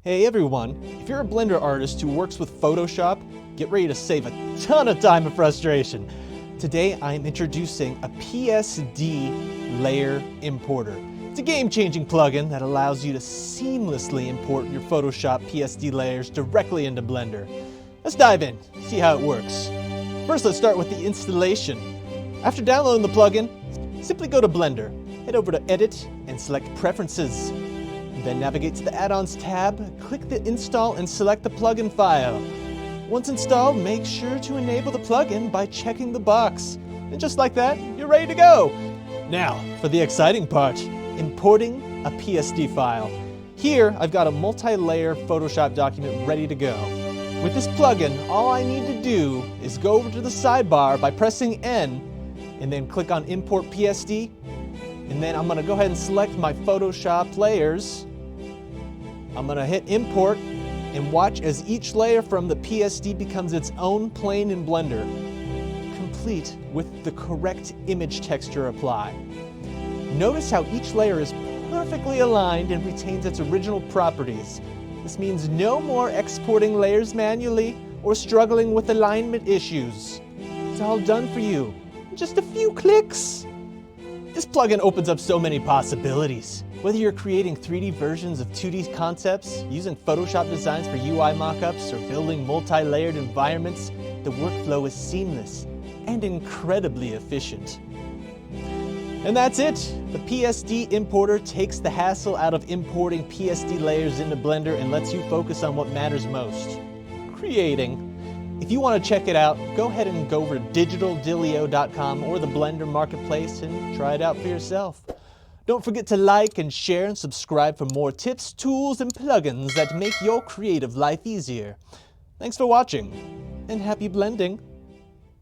Hey everyone, if you're a Blender artist who works with Photoshop, get ready to save a ton of time and frustration. Today I'm introducing a PSD Layer Importer. It's a game-changing plugin that allows you to seamlessly import your Photoshop PSD layers directly into Blender. Let's dive in, see how it works. First, let's start with the installation. After downloading the plugin, simply go to Blender, head over to Edit and select Preferences. Then navigate to the Addons tab, click the Install and select the plugin file. Once installed, make sure to enable the plugin by checking the box. And just like that, you're ready to go. Now, for the exciting part, importing a PSD file. Here, I've got a multi-layer Photoshop document ready to go. With this plugin, all I need to do is go over to the sidebar by pressing N, and then click on Import PSD, and then I'm going to go ahead and select my Photoshop layers. I'm going to hit Import and watch as each layer from the PSD becomes its own plane in Blender, complete with the correct image texture applied. Notice how each layer is perfectly aligned and retains its original properties. This means no more exporting layers manually or struggling with alignment issues. It's all done for you in just a few clicks. This plugin opens up so many possibilities. Whether you're creating 3D versions of 2D concepts, using Photoshop designs for UI mockups, or building multi-layered environments, the workflow is seamless and incredibly efficient. And that's it! The PSD importer takes the hassle out of importing PSD layers into Blender and lets you focus on what matters most: creating. If you want to check it out, go ahead and go over to digitaldilio.com or the Blender Marketplace and try it out for yourself. Don't forget to like and share and subscribe for more tips, tools, and plugins that make your creative life easier. Thanks for watching, and happy blending!